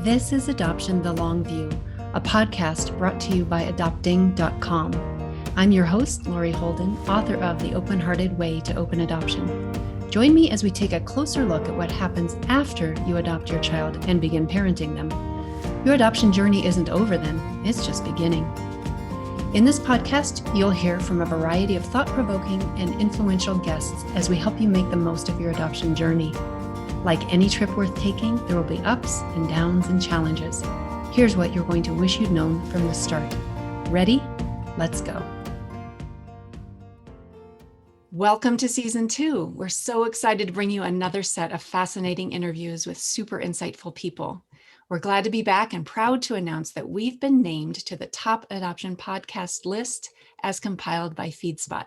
This is Adoption the Long View, a podcast brought to you by adopting.com. I'm your host, Lori Holden, author of The Open-Hearted Way to Open Adoption. Join me as we take a closer look at what happens after you adopt your child and begin parenting them. Your adoption journey isn't over then, it's just beginning. In this podcast, you'll hear from a variety of thought-provoking and influential guests as we help you make the most of your adoption journey. Like any trip worth taking, there will be ups and downs and challenges. Here's what you're going to wish you'd known from the start. Ready? Let's go. Welcome to Season 2. We're so excited to bring you another set of fascinating interviews with super insightful people. We're glad to be back and proud to announce that we've been named to the top adoption podcast list as compiled by FeedSpot.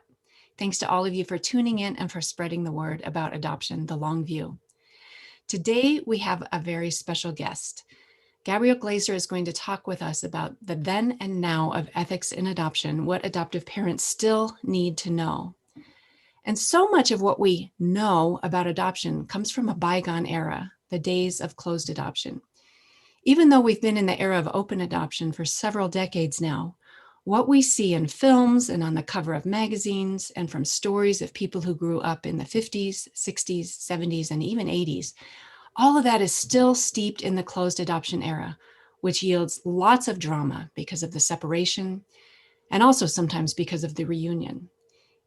Thanks to all of you for tuning in and for spreading the word about Adoption the Long View. Today, we have a very special guest. Gabrielle Glaser is going to talk with us about the then and now of ethics in adoption, what adoptive parents still need to know. And so much of what we know about adoption comes from a bygone era, the days of closed adoption. Even though we've been in the era of open adoption for several decades now, what we see in films and on the cover of magazines and from stories of people who grew up in the 50s, 60s, 70s, and even 80s, all of that is still steeped in the closed adoption era, which yields lots of drama because of the separation and also sometimes because of the reunion.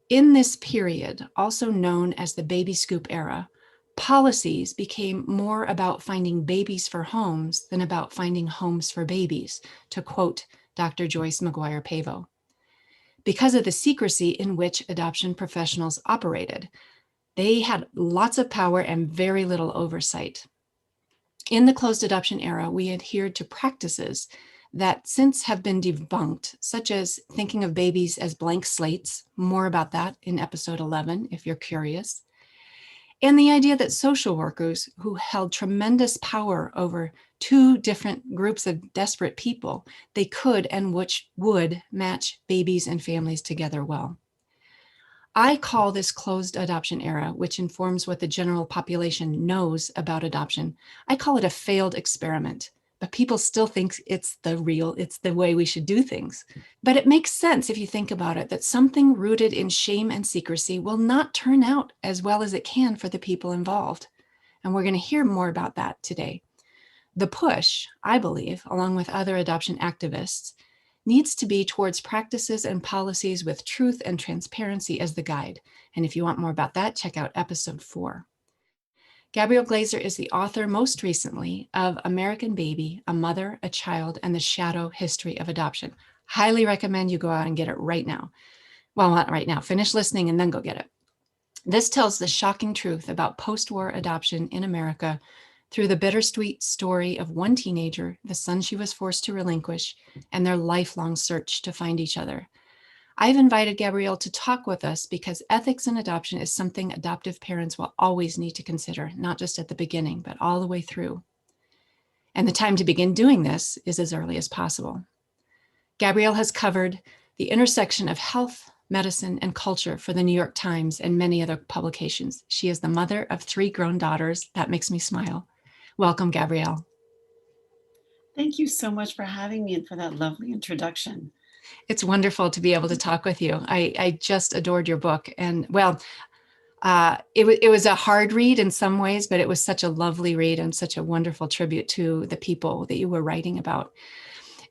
In this period, also known as the baby scoop era, policies became more about finding babies for homes than about finding homes for babies, to quote Dr. Joyce McGuire-Pavo. Because of the secrecy in which adoption professionals operated, they had lots of power and very little oversight. In the closed adoption era, we adhered to practices that since have been debunked, such as thinking of babies as blank slates, more about that in episode 11, if you're curious, and the idea that social workers who held tremendous power over two different groups of desperate people, they could and which would match babies and families together well. I call this closed adoption era, which informs what the general population knows about adoption, I call it a failed experiment. But people still think it's the way we should do things. But it makes sense if you think about it, that something rooted in shame and secrecy will not turn out as well as it can for the people involved. And we're going to hear more about that today. The push, I believe, along with other adoption activists, needs to be towards practices and policies with truth and transparency as the guide. And if you want more about that, check out episode 4. Gabrielle Glaser is the author most recently of American Baby, A Mother, a Child, and the Shadow History of Adoption. Highly recommend you go out and get it right now. Well, not right now. Finish listening and then go get it. This tells the shocking truth about post-war adoption in America through the bittersweet story of one teenager, the son she was forced to relinquish, and their lifelong search to find each other. I've invited Gabrielle to talk with us because ethics in adoption is something adoptive parents will always need to consider, not just at the beginning, but all the way through. And the time to begin doing this is as early as possible. Gabrielle has covered the intersection of health, medicine, and culture for the New York Times and many other publications. She is the mother of 3 grown daughters. That makes me smile. Welcome, Gabrielle. Thank you so much for having me and for that lovely introduction. It's wonderful to be able to talk with you. I just adored your book. And well, it was a hard read in some ways, but it was such a lovely read and such a wonderful tribute to the people that you were writing about.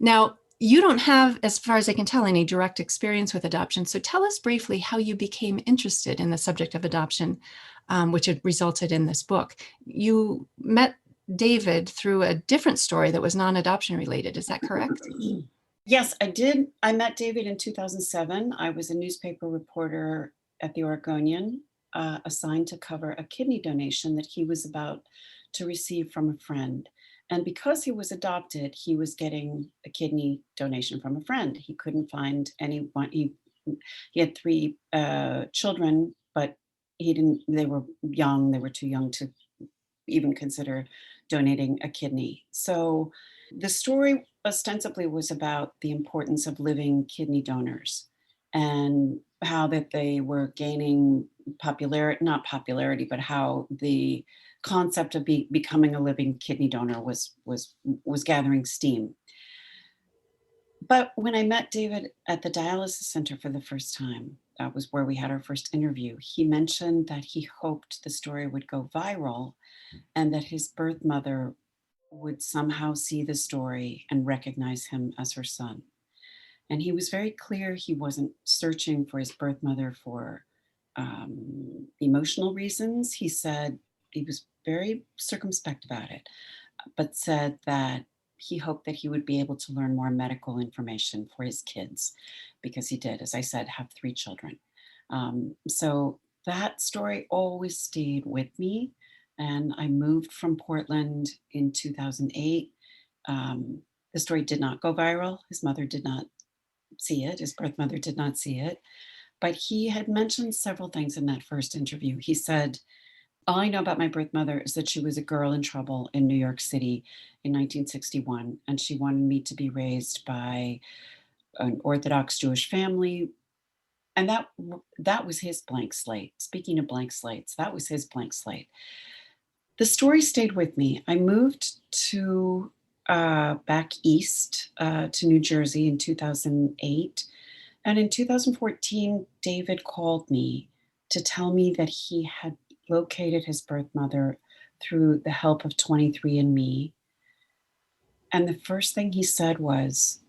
Now, you don't have, as far as I can tell, any direct experience with adoption. So tell us briefly how you became interested in the subject of adoption, which had resulted in this book. You met David through a different story that was non-adoption related. Is that correct? Yes, I did. I met David in 2007. I was a newspaper reporter at the Oregonian, assigned to cover a kidney donation that he was about to receive from a friend. And because he was adopted, he was getting a kidney donation from a friend. He couldn't find anyone. He had 3 children, but they were young. They were too young to even consider donating a kidney. So the story ostensibly was about the importance of living kidney donors and how that they were gaining popularity, not popularity, but how the concept of becoming a living kidney donor was gathering steam. But when I met David at the dialysis center for the first time, that was where we had our first interview, he mentioned that he hoped the story would go viral and that his birth mother would somehow see the story and recognize him as her son. And he was very clear he wasn't searching for his birth mother for emotional reasons. He said he was very circumspect about it, but said that he hoped that he would be able to learn more medical information for his kids because he did, as I said, have 3 children. So that story always stayed with me. And I moved from Portland in 2008. The story did not go viral. His mother did not see it, his birth mother did not see it. But he had mentioned several things in that first interview. He said, all I know about my birth mother is that she was a girl in trouble in New York City in 1961, and she wanted me to be raised by an Orthodox Jewish family. And that was his blank slate. Speaking of blank slates, that was his blank slate. The story stayed with me. I moved to back east to New Jersey in 2008. And in 2014, David called me to tell me that he had located his birth mother through the help of 23andMe. And the first thing he said was,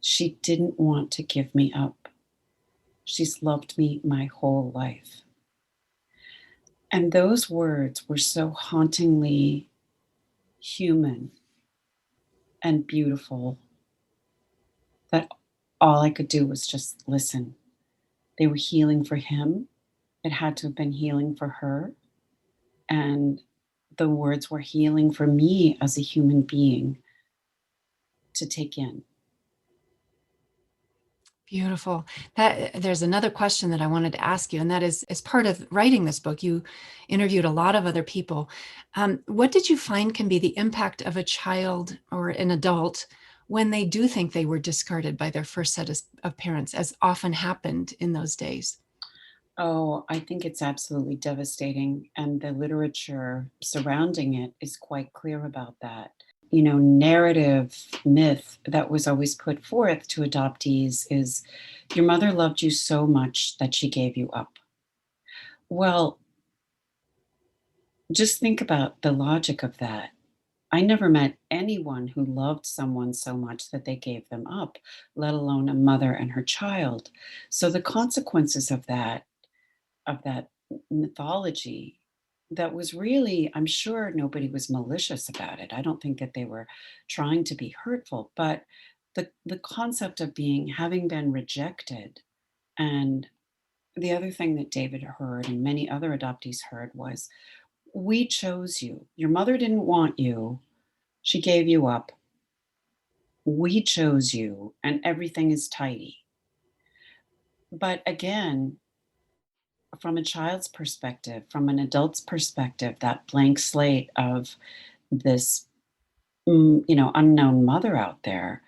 she didn't want to give me up. She's loved me my whole life. And those words were so hauntingly human and beautiful that all I could do was just listen. They were healing for him. It had to have been healing for her. And the words were healing for me as a human being to take in. Beautiful. That there's another question that I wanted to ask you, and that is, as part of writing this book, you interviewed a lot of other people. What did you find can be the impact of a child or an adult when they do think they were discarded by their first set of parents, as often happened in those days? Oh, I think it's absolutely devastating. And the literature surrounding it is quite clear about that. You know, narrative myth that was always put forth to adoptees is your mother loved you so much that she gave you up. Well, just think about the logic of that. I never met anyone who loved someone so much that they gave them up, let alone a mother and her child. So the consequences of that mythology that was really, I'm sure nobody was malicious about it. I don't think that they were trying to be hurtful, but the concept of being having been rejected. And the other thing that David heard and many other adoptees heard was, we chose you. Your mother didn't want you. She gave you up. We chose you, and everything is tidy. But again, from a child's perspective, from an adult's perspective, that blank slate of this, unknown mother out there,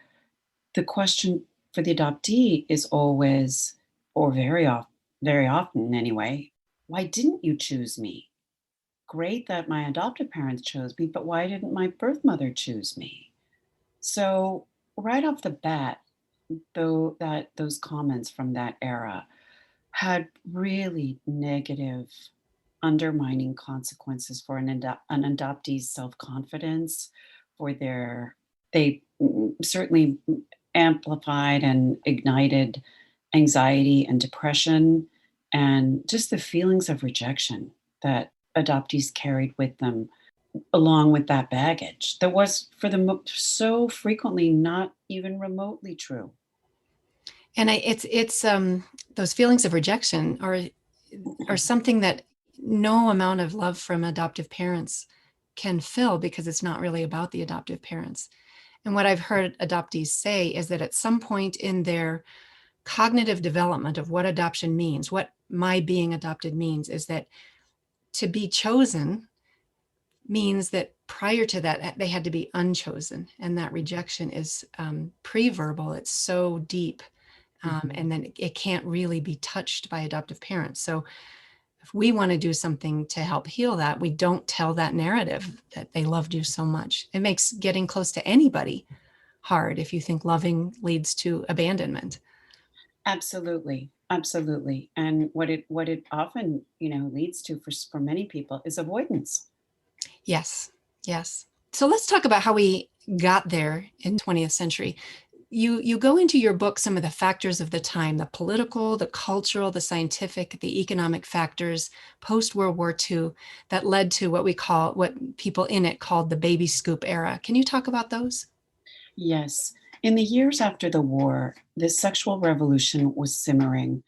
the question for the adoptee is always, or very often anyway, why didn't you choose me? Great that my adoptive parents chose me, but why didn't my birth mother choose me? So right off the bat, though, that those comments from that era had really negative, undermining consequences for an adoptee's self-confidence, for they certainly amplified and ignited anxiety and depression, and just the feelings of rejection that adoptees carried with them, along with that baggage that was for them so frequently not even remotely true. And it's those feelings of rejection are something that no amount of love from adoptive parents can fill, because it's not really about the adoptive parents. And what I've heard adoptees say is that at some point in their cognitive development of what adoption means, what my being adopted means, is that to be chosen means that prior to that, they had to be unchosen. And that rejection is pre-verbal. It's so deep. And then it can't really be touched by adoptive parents. So if we want to do something to help heal that, we don't tell that narrative that they loved you so much. It makes getting close to anybody hard if you think loving leads to abandonment. Absolutely. Absolutely. And what it often, leads to for many people is avoidance. Yes, yes. So let's talk about how we got there in 20th century. You go into your book some of the factors of the time, the political, the cultural, the scientific, the economic factors post World War II that led to what people in it called the baby scoop era. Can you talk about those? Yes. In the years after the war, this sexual revolution was simmering.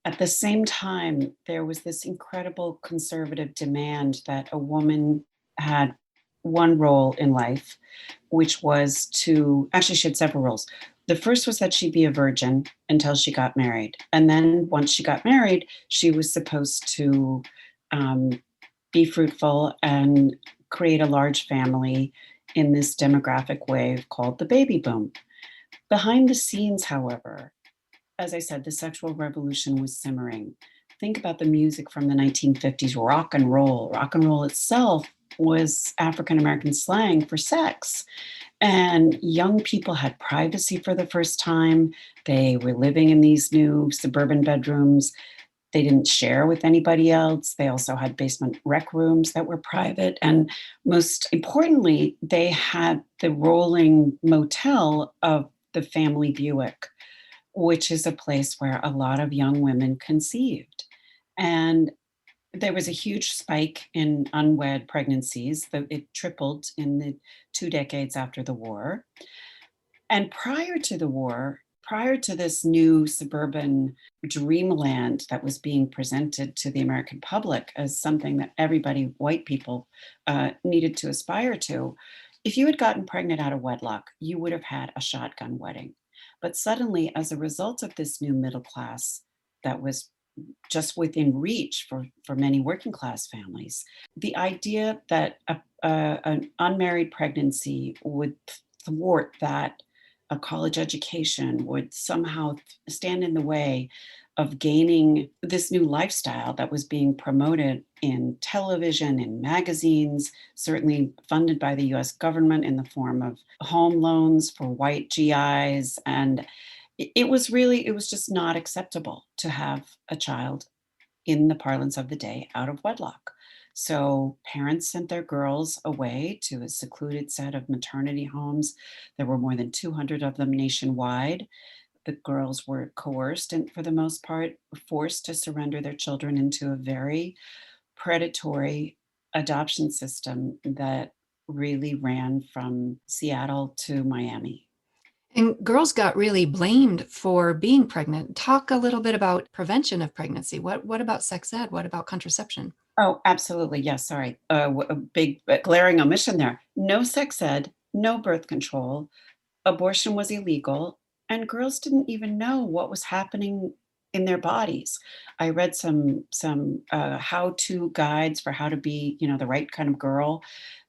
At the same time, there was this incredible conservative demand that a woman had one role in life, which was to actually, she had several roles. The first was that she'd be a virgin until she got married. And then once she got married, she was supposed to um, be fruitful and create a large family in this demographic wave called the baby boom. Behind the scenes, however, as I said, the sexual revolution was simmering. Think about the music from the 1950s, rock and roll. Rock and roll itself was African American slang for sex. And young people had privacy for the first time. They were living in these new suburban bedrooms. They didn't share with anybody else. They also had basement rec rooms that were private. And most importantly, they had the rolling motel of the family Buick, which is a place where a lot of young women conceived. And there was a huge spike in unwed pregnancies. It tripled in the 2 decades after the war. And prior to the war, prior to this new suburban dreamland that was being presented to the American public as something that everybody, white people, needed to aspire to, if you had gotten pregnant out of wedlock, you would have had a shotgun wedding. But suddenly, as a result of this new middle class that was just within reach for many working class families, the idea that an unmarried pregnancy would thwart that, a college education would somehow stand in the way of gaining this new lifestyle that was being promoted in television, in magazines, certainly funded by the US government in the form of home loans for white GIs. And it was just not acceptable to have a child, in the parlance of the day, out of wedlock. So parents sent their girls away to a secluded set of maternity homes. There were more than 200 of them nationwide. The girls were coerced and, for the most part, forced to surrender their children into a very predatory adoption system that really ran from Seattle to Miami. And girls got really blamed for being pregnant. Talk a little bit about prevention of pregnancy. What about sex ed? What about contraception? Oh, absolutely. Yes. Sorry. A big glaring omission there. No sex ed, no birth control. Abortion was illegal, and girls didn't even know what was happening in their bodies. I read some how-to guides for how to be, the right kind of girl,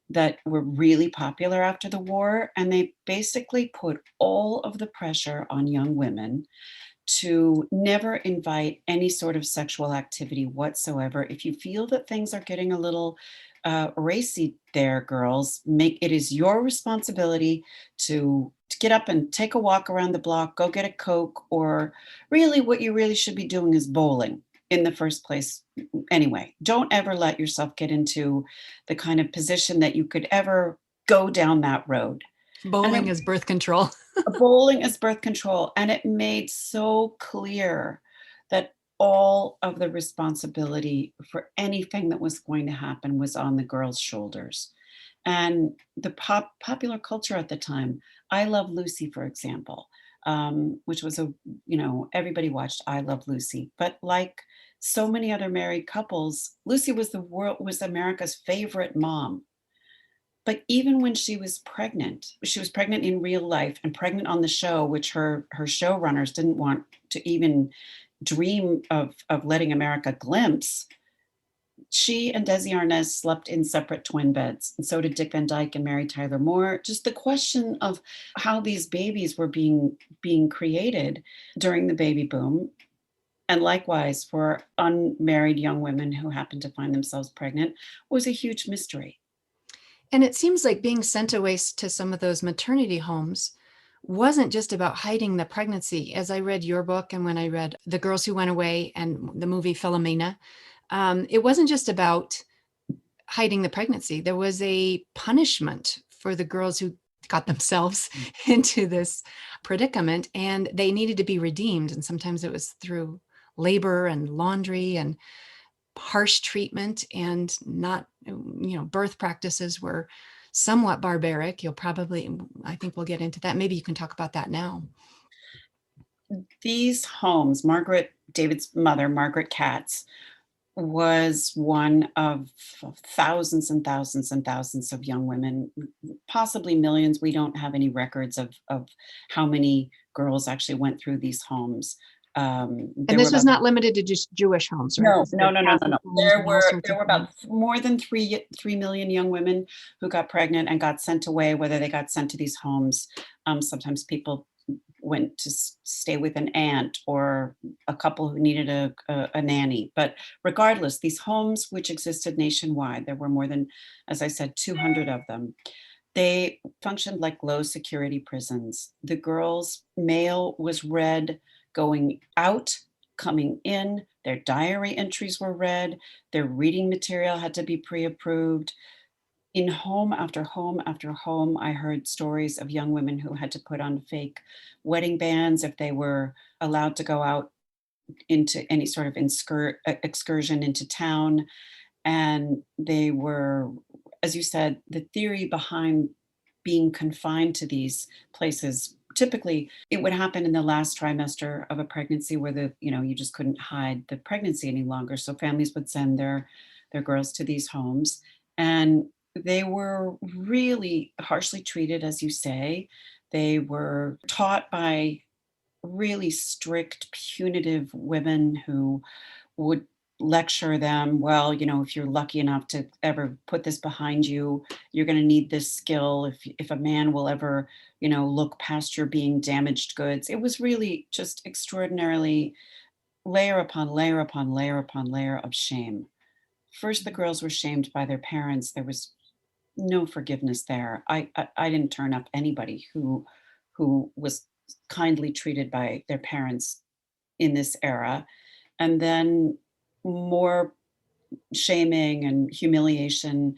that were really popular after the war, and they basically put all of the pressure on young women to never invite any sort of sexual activity whatsoever. If you feel that things are getting a little racy there, girls, make it is your responsibility to get up and take a walk around the block, go get a Coke, or really what you really should be doing is bowling in the first place. Anyway, don't ever let yourself get into the kind of position that you could ever go down that road. And Bowling it, is birth control. bowling is birth control. And it made so clear that all of the responsibility for anything that was going to happen was on the girls' shoulders. And the popular culture at the time, I Love Lucy, for example, which was everybody watched I Love Lucy. But like so many other married couples, Lucy was America's favorite mom. But even when she was pregnant in real life and pregnant on the show, which her showrunners didn't want to even dream of letting America glimpse. She and Desi Arnaz slept in separate twin beds, and so did Dick Van Dyke and Mary Tyler Moore. Just the question of how these babies were being created during the baby boom, And likewise, for unmarried young women who happen to find themselves pregnant, was a huge mystery. And it seems like being sent away to some of those maternity homes wasn't just about hiding the pregnancy. As I read your book and when I read The Girls Who Went Away and the movie Philomena, it wasn't just about hiding the pregnancy. There was a punishment for the girls who got themselves into this predicament, and they needed to be redeemed. And sometimes it was through labor and laundry and harsh treatment, and not, birth practices were somewhat barbaric. I think we'll get into that. Maybe you can talk about that now. These homes, David's mother, Margaret Katz, was one of thousands and thousands and thousands of young women, possibly millions. We don't have any records of how many girls actually went through these homes. And There were this was about not limited to just Jewish homes, right? no, This no, was no, no, no, Catholic no. homes and all sorts There of were things. about more than 3 million young women who got pregnant and got sent away, whether they got sent to these homes. Sometimes people went to stay with an aunt or a couple who needed a nanny. But regardless, these homes, which existed nationwide, there were more than, as I said, 200 of them. They functioned like low security prisons. The girls' mail was read going out, coming in, their diary entries were read, their reading material had to be pre approved. In home after home after home, I heard stories of young women who had to put on fake wedding bands if they were allowed to go out into any sort of excursion into town. And they were, as you said, the theory behind being confined to these places, typically it would happen in the last trimester of a pregnancy where you just couldn't hide the pregnancy any longer. So families would send their girls to these homes, and they were really harshly treated, as you say. They were taught by really strict, punitive women who would lecture them, well, if you're lucky enough to ever put this behind you, you're going to need this skill. If a man will ever, look past your being damaged goods. It was really just extraordinarily layer upon layer upon layer upon layer of shame. First, the girls were shamed by their parents. There was no forgiveness there. I didn't turn up anybody who was kindly treated by their parents in this era. And then more shaming and humiliation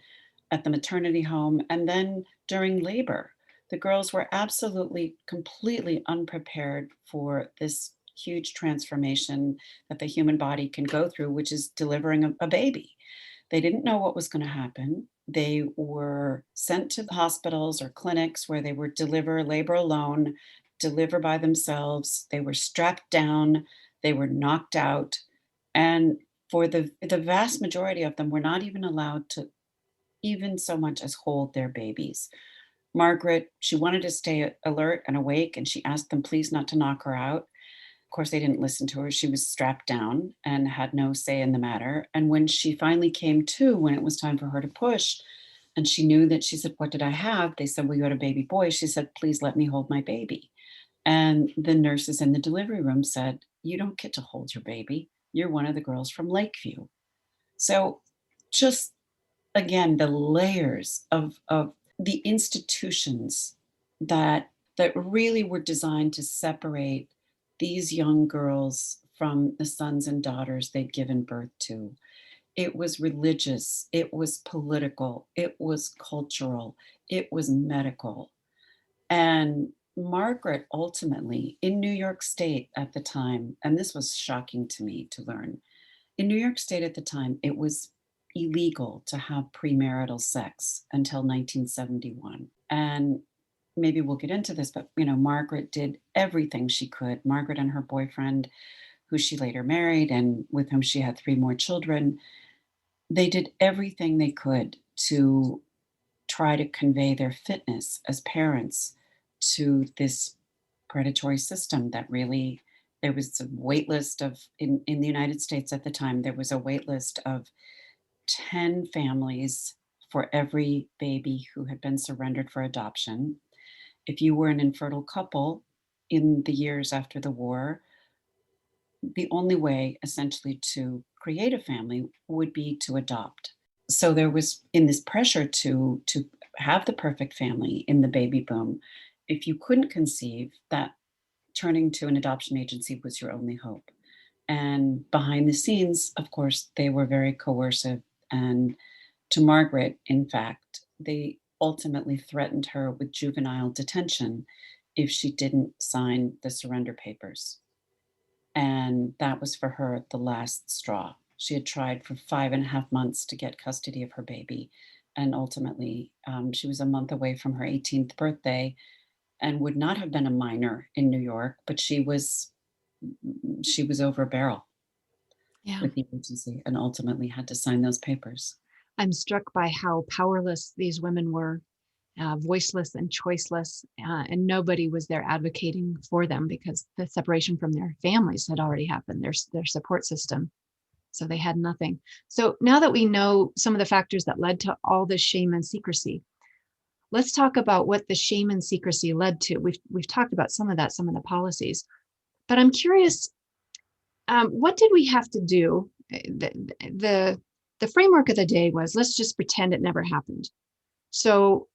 at the maternity home. And then during labor, the girls were absolutely, completely unprepared for this huge transformation that the human body can go through, which is delivering a baby. They didn't know what was going to happen. They were sent to hospitals or clinics where they would deliver labor alone, deliver by themselves. They were strapped down, they were knocked out. And for the vast majority of them were not even allowed to even so much as hold their babies. Margaret, she wanted to stay alert and awake, and she asked them please not to knock her out. Of course, they didn't listen to her. She was strapped down and had no say in the matter. And when she finally came to, when it was time for her to push, and she knew that, she said, "What did I have?" They said, "Well, you had a baby boy." She said, "Please let me hold my baby." And the nurses in the delivery room said, "You don't get to hold your baby. You're one of the girls from Lakeview." So just again, the layers of the institutions that really were designed to separate these young girls from the sons and daughters they'd given birth to. It was religious, it was political, it was cultural, it was medical. And Margaret ultimately in New York State at the time, and this was shocking to me to learn, in New York State at the time, it was illegal to have premarital sex until 1971. And maybe we'll get into this, but Margaret did everything she could. Margaret and her boyfriend, who she later married and with whom she had 3 more children, they did everything they could to try to convey their fitness as parents to this predatory system that really, there was a wait list of, in the United States at the time, there was a wait list of 10 families for every baby who had been surrendered for adoption. If you were an infertile couple in the years after the war, the only way essentially to create a family would be to adopt. So there was in this pressure to have the perfect family in the baby boom. If you couldn't conceive, that turning to an adoption agency was your only hope. And behind the scenes, of course, they were very coercive. And to Margaret, in fact, they ultimately threatened her with juvenile detention if she didn't sign the surrender papers. And that was for her the last straw. She had tried for 5.5 months to get custody of her baby. And ultimately, she was a month away from her 18th birthday and would not have been a minor in New York, but she was over a barrel Yeah. with the agency and ultimately had to sign those papers. I'm struck by how powerless these women were, voiceless and choiceless, and nobody was there advocating for them because the separation from their families had already happened, their support system. So they had nothing. So now that we know some of the factors that led to all this shame and secrecy, let's talk about what the shame and secrecy led to. We've talked about some of that, some of the policies, but I'm curious, what did we have to do? The the framework of the day was let's just pretend it never happened. So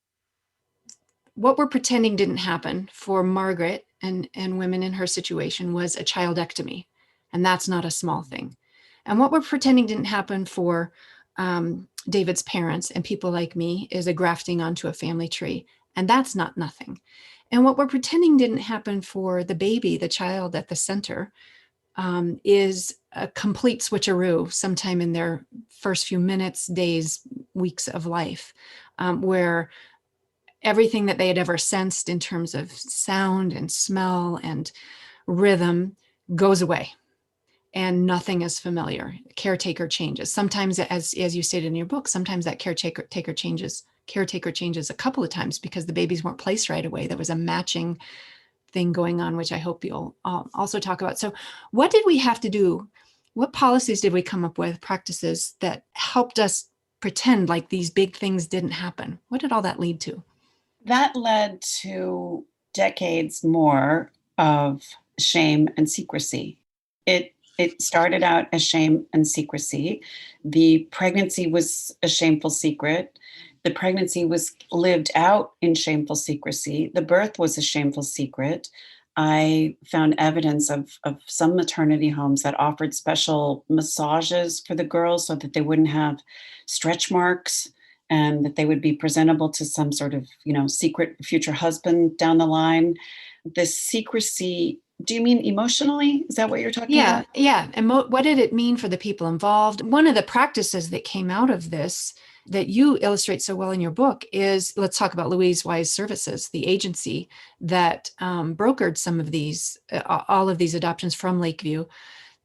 what we're pretending didn't happen for Margaret and women in her situation was a childectomy. And that's not a small thing. And what we're pretending didn't happen for David's parents and people like me is a grafting onto a family tree. And that's not nothing. And what we're pretending didn't happen for the baby, the child at the center, is a complete switcheroo sometime in their first few minutes, days, weeks of life, where everything that they had ever sensed in terms of sound and smell and rhythm goes away and nothing is familiar. Caretaker changes. Sometimes, as you stated in your book, sometimes that caretaker changes a couple of times because the babies weren't placed right away. There was a matching thing going on, which I hope you'll also talk about. So what did we have to do? What policies did we come up with, practices that helped us pretend like these big things didn't happen? What did all that lead to? That led to decades more of shame and secrecy. It started out as shame and secrecy. The pregnancy was a shameful secret. The pregnancy was lived out in shameful secrecy. The birth was a shameful secret. I found evidence of some maternity homes that offered special massages for the girls so that they wouldn't have stretch marks and that they would be presentable to some sort of, secret future husband down the line. The secrecy, do you mean emotionally? Is that what you're talking Yeah, about? yeah. And what did it mean for the people involved? One of the practices that came out of this that you illustrate so well in your book is, let's talk about Louise Wise Services, the agency that brokered some of these, all of these adoptions from Lakeview.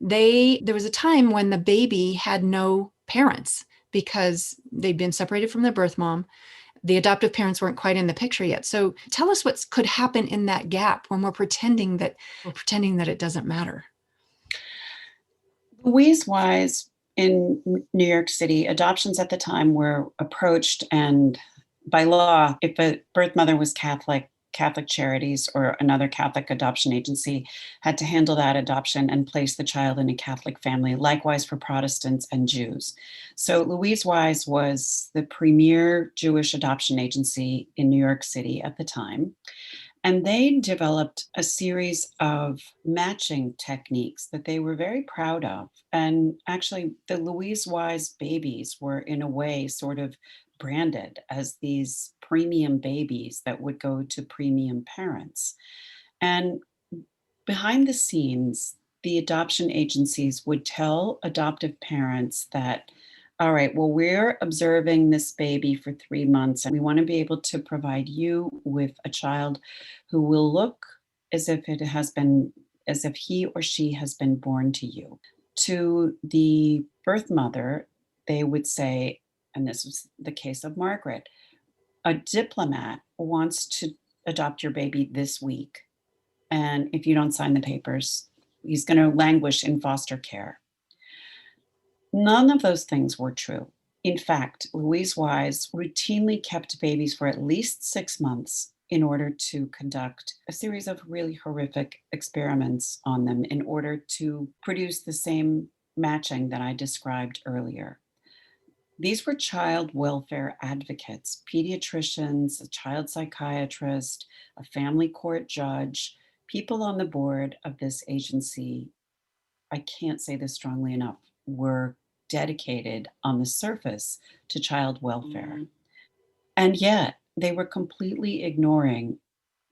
There was a time when the baby had no parents because they'd been separated from their birth mom. The adoptive parents weren't quite in the picture yet. So tell us what could happen in that gap when we're pretending that it doesn't matter. Louise Wise in New York City, adoptions at the time were approached, and by law, if a birth mother was Catholic Charities or another Catholic adoption agency had to handle that adoption and place the child in a Catholic family, likewise for Protestants and Jews. So Louise Wise was the premier Jewish adoption agency in New York City at the time. And they developed a series of matching techniques that they were very proud of. And actually, the Louise Wise babies were, in a way, sort of branded as these premium babies that would go to premium parents. And behind the scenes, the adoption agencies would tell adoptive parents that, all right, well, we're observing this baby for 3 months, and we want to be able to provide you with a child who will look as if as if he or she has been born to you. To the birth mother, they would say, and this was the case of Margaret, a diplomat wants to adopt your baby this week. And if you don't sign the papers, he's going to languish in foster care. None of those things were true. In fact, Louise Wise routinely kept babies for at least 6 months in order to conduct a series of really horrific experiments on them in order to produce the same matching that I described earlier. These were child welfare advocates, pediatricians, a child psychiatrist, a family court judge, people on the board of this agency. I can't say this strongly enough, were dedicated on the surface to child welfare. And yet they were completely ignoring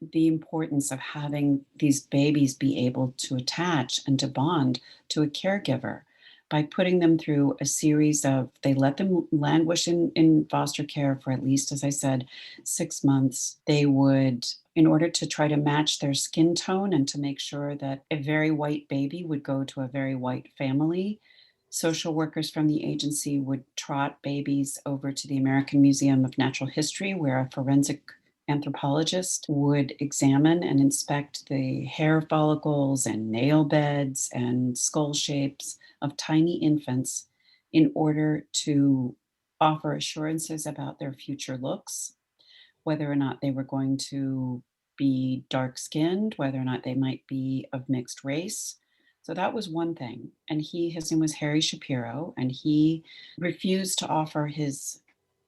the importance of having these babies be able to attach and to bond to a caregiver by putting them through a series of, they let them languish in foster care for at least, as I said, 6 months. They would, in order to try to match their skin tone and to make sure that a very white baby would go to a very white family, social workers from the agency would trot babies over to the American Museum of Natural History, where a forensic anthropologist would examine and inspect the hair follicles and nail beds and skull shapes of tiny infants in order to offer assurances about their future looks, whether or not they were going to be dark skinned, whether or not they might be of mixed race. So that was one thing. And his name was Harry Shapiro, and he refused to offer his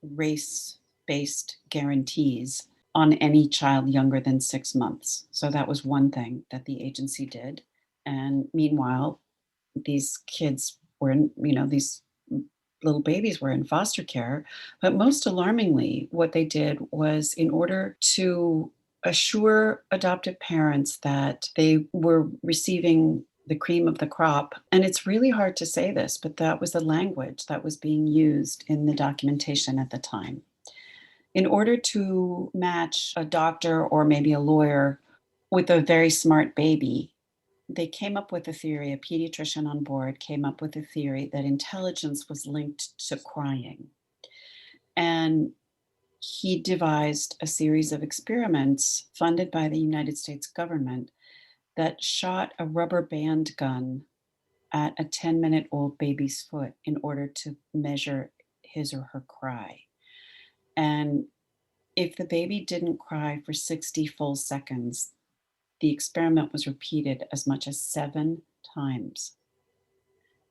race based guarantees on any child younger than 6 months. So that was one thing that the agency did. And meanwhile, these kids were in, these little babies were in foster care. But most alarmingly, what they did was, in order to assure adoptive parents that they were receiving the cream of the crop, and it's really hard to say this, but that was the language that was being used in the documentation at the time. In order to match a doctor or maybe a lawyer with a very smart baby, they came up with a theory, a pediatrician on board came up with a theory that intelligence was linked to crying. And he devised a series of experiments funded by the United States government that shot a rubber band gun at a 10-minute-old baby's foot in order to measure his or her cry. And if the baby didn't cry for 60 full seconds, the experiment was repeated as much as 7 times.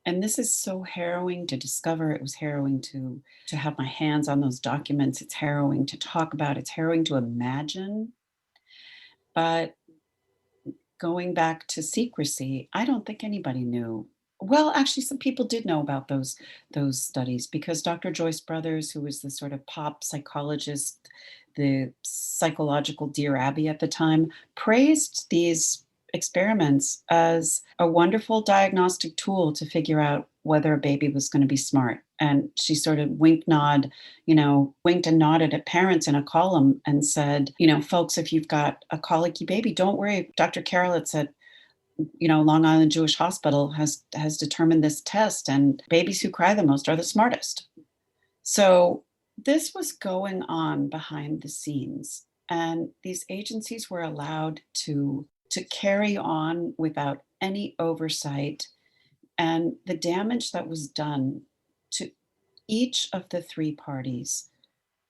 And this is so harrowing to discover. It was harrowing to have my hands on those documents. It's harrowing to talk about. It's harrowing to imagine. But going back to secrecy, I don't think anybody knew. Well, actually, some people did know about those studies, because Dr. Joyce Brothers, who was the sort of pop psychologist, the psychological Dear Abby at the time, praised these experiments as a wonderful diagnostic tool to figure out whether a baby was going to be smart. And she sort of winked and nodded at parents in a column and said, folks, if you've got a colicky baby, don't worry. Dr. Karolitz at Long Island Jewish Hospital has determined this test, and babies who cry the most are the smartest. So this was going on behind the scenes, and these agencies were allowed to carry on without any oversight. And the damage that was done to each of the three parties,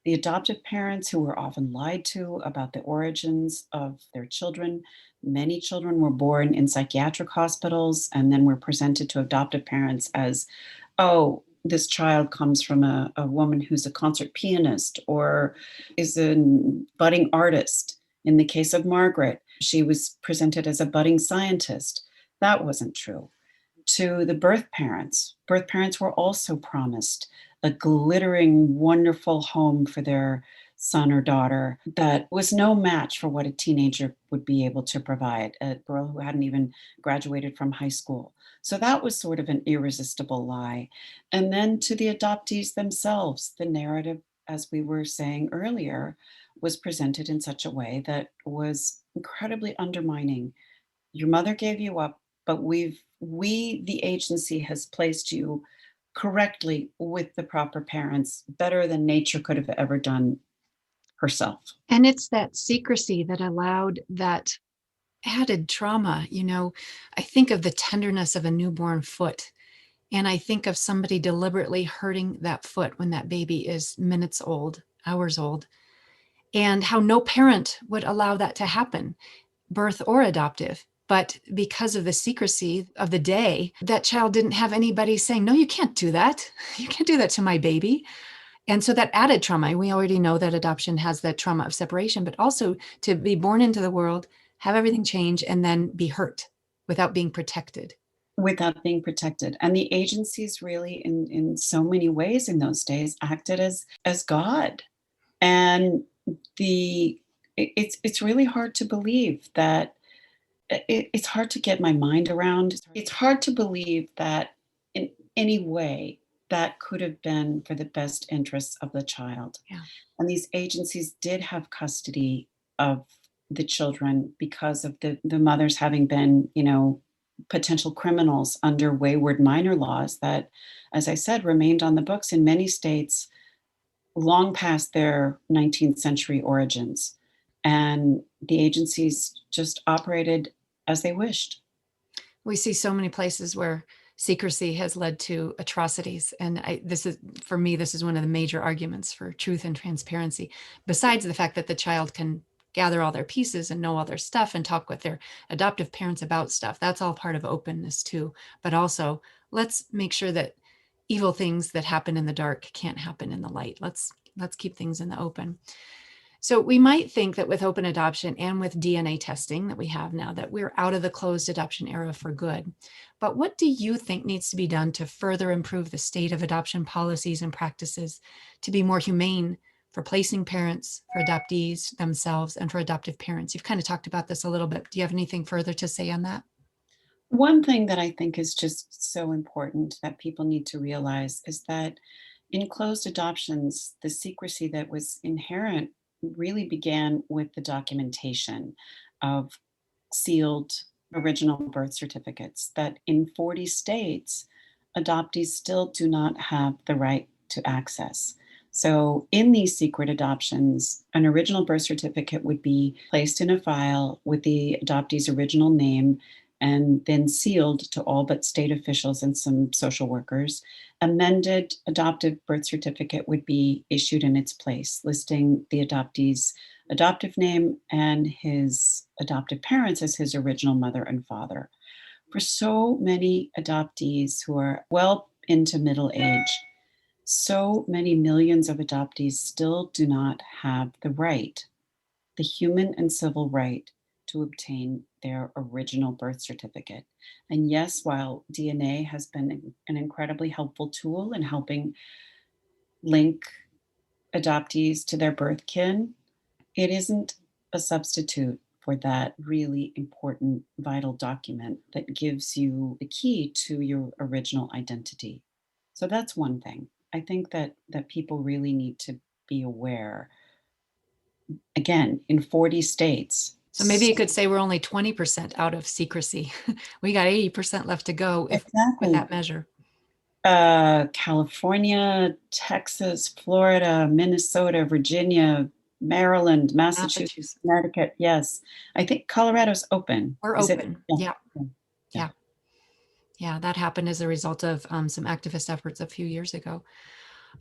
the adoptive parents, who were often lied to about the origins of their children. Many children were born in psychiatric hospitals and then were presented to adoptive parents as, oh, this child comes from a woman who's a concert pianist or is a budding artist. In the case of Margaret, she was presented as a budding scientist. That wasn't true. To the birth parents were also promised a glittering, wonderful home for their son or daughter that was no match for what a teenager would be able to provide, a girl who hadn't even graduated from high school. So that was sort of an irresistible lie. And then to the adoptees themselves, the narrative, as we were saying earlier, was presented in such a way that was incredibly undermining. Your mother gave you up, but the agency has placed you correctly with the proper parents, better than nature could have ever done herself. And it's that secrecy that allowed that added trauma. I think of the tenderness of a newborn foot, and I think of somebody deliberately hurting that foot when that baby is minutes old, hours old. and how no parent would allow that to happen, birth or adoptive. But because of the secrecy of the day, that child didn't have anybody saying, no, you can't do that. You can't do that to my baby. And so that added trauma, we already know that adoption has that trauma of separation, but also to be born into the world, have everything change, and then be hurt without being protected. Without being protected. And the agencies really in so many ways in those days acted as God. And it's really hard to believe that it's hard to get my mind around. It's hard to believe that in any way that could have been for the best interests of the child. Yeah. And these agencies did have custody of the children because of the mothers having been, potential criminals under wayward minor laws that, as I said, remained on the books in many states long past their 19th century origins. And the agencies just operated as they wished. We see so many places where secrecy has led to atrocities. And this is, for me, this is one of the major arguments for truth and transparency, besides the fact that the child can gather all their pieces and know all their stuff and talk with their adoptive parents about stuff. That's all part of openness too. But also, let's make sure that evil things that happen in the dark can't happen in the light. Let's keep things in the open. So we might think that with open adoption and with DNA testing that we have now, that we're out of the closed adoption era for good. But what do you think needs to be done to further improve the state of adoption policies and practices to be more humane for placing parents, for adoptees themselves, and for adoptive parents? You've kind of talked about this a little bit. Do you have anything further to say on that? One thing that I think is just so important that people need to realize is that in closed adoptions, the secrecy that was inherent really began with the documentation of sealed original birth certificates, that in 40 states, adoptees still do not have the right to access. So, in these secret adoptions, an original birth certificate would be placed in a file with the adoptee's original name and then sealed to all but state officials and some social workers. Amended adoptive birth certificate would be issued in its place, listing the adoptee's adoptive name and his adoptive parents as his original mother and father. For so many adoptees who are well into middle age, so many millions of adoptees still do not have the right, the human and civil right, to obtain their original birth certificate. And yes, while DNA has been an incredibly helpful tool in helping link adoptees to their birth kin, it isn't a substitute for that really important, vital document that gives you the key to your original identity. So that's one thing. I think that people really need to be aware. Again, in 40 states. So maybe you could say we're only 20% out of secrecy. We got 80% left to go if with Exactly. that measure. California, Texas, Florida, Minnesota, Virginia, Maryland, Massachusetts, Massachusetts. Connecticut. Yes. I think Colorado's open. We're Is it? open. Yeah. Yeah. Yeah. Yeah. Yeah. Yeah. That happened as a result of some activist efforts a few years ago.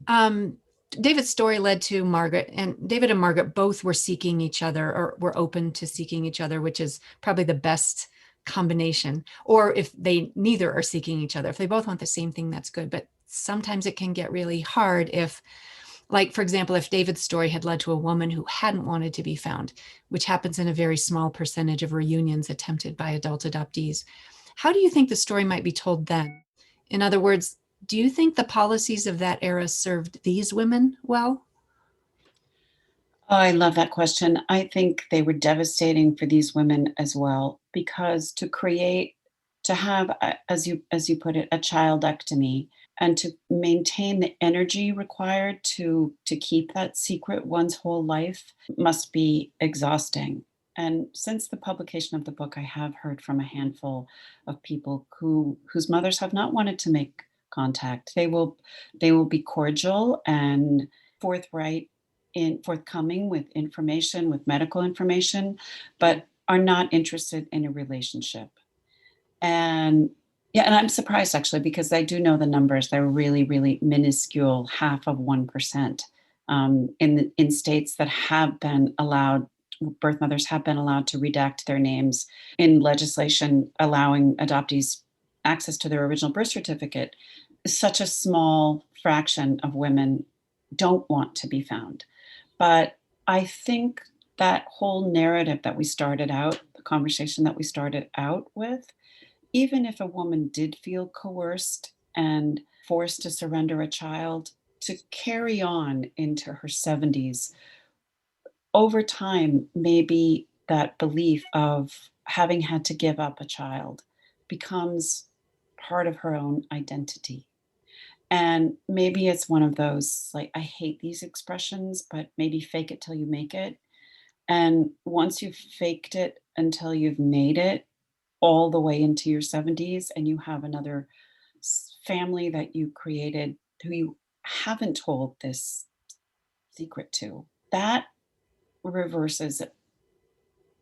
Um, David's story led to Margaret, and David and Margaret both were seeking each other or were open to seeking each other, which is probably the best combination. Or if they neither are seeking each other, if they both want the same thing, that's good. But sometimes it can get really hard if, like, for example, if David's story had led to a woman who hadn't wanted to be found, which happens in a very small percentage of reunions attempted by adult adoptees. How do you think the story might be told then? In other words, do you think the policies of that era served these women well? Oh, I love that question. I think they were devastating for these women as well, because to have, as you put it, a childectomy, and to maintain the energy required to keep that secret one's whole life must be exhausting. And since the publication of the book, I have heard from a handful of people whose mothers have not wanted to make contact. They will be cordial and forthright forthcoming with information, with medical information, but are not interested in a relationship. And yeah, and I'm surprised actually, because I do know the numbers. They're really, really minuscule, half of 1%. in states that have been allowed, birth mothers have been allowed to redact their names in legislation allowing adoptees access to their original birth certificate. Such a small fraction of women don't want to be found. But I think that whole narrative that we started out, the conversation that we started out with, even if a woman did feel coerced and forced to surrender a child, to carry on into her 70s, over time, maybe that belief of having had to give up a child becomes part of her own identity. And maybe it's one of those, like, I hate these expressions, but maybe fake it till you make it. And once you've faked it until you've made it all the way into your 70s, and you have another family that you created who you haven't told this secret to, that reverses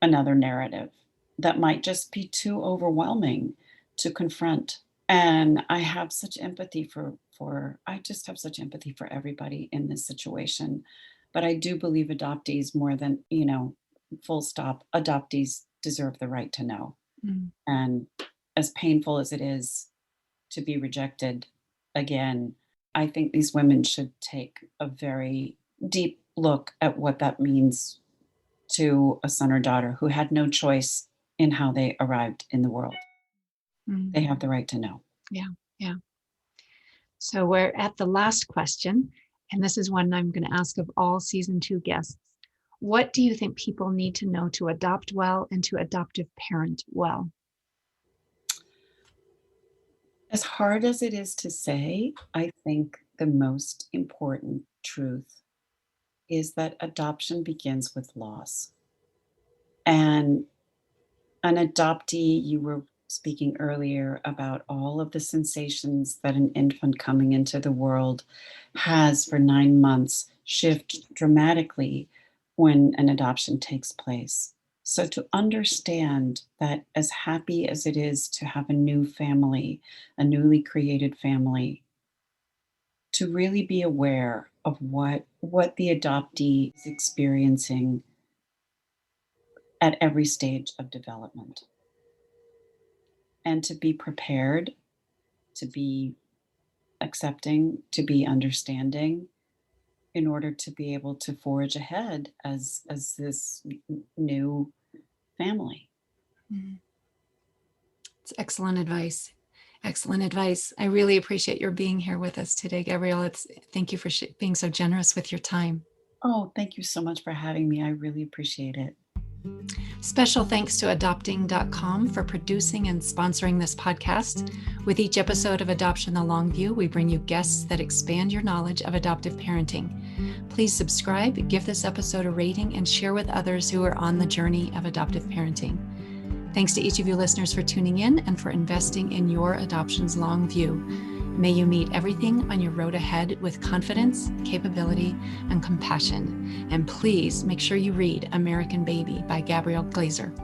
another narrative that might just be too overwhelming to confront. And I have such empathy for I just have such empathy for everybody in this situation. But I do believe adoptees, more than, full stop, adoptees deserve the right to know. Mm. And as painful as it is to be rejected again, I think these women should take a very deep look at what that means to a son or daughter who had no choice in how they arrived in the world. Mm. They have the right to know. Yeah, yeah. So we're at the last question, and this is one I'm going to ask of all season 2 guests. What do you think people need to know to adopt well and to adoptive parent well? As hard as it is to say, I think the most important truth is that adoption begins with loss. And an adoptee, you were speaking earlier about all of the sensations that an infant coming into the world has for 9 months shift dramatically when an adoption takes place. So, to understand that, as happy as it is to have a new family, a newly created family, to really be aware of what the adoptee is experiencing at every stage of development, and to be prepared, to be accepting, to be understanding, in order to be able to forge ahead as this new family. Mm. It's excellent advice. Excellent advice. I really appreciate your being here with us today, Gabrielle. Thank you for being so generous with your time. Oh, thank you so much for having me. I really appreciate it. Special thanks to adopting.com for producing and sponsoring this podcast. With each episode of Adoption the Long View, we bring you guests that expand your knowledge of adoptive parenting. Please subscribe, give this episode a rating, and share with others who are on the journey of adoptive parenting. Thanks to each of you listeners for tuning in and for investing in your adoption's long view. May you meet everything on your road ahead with confidence, capability, and compassion. And please make sure you read American Baby by Gabrielle Glaser.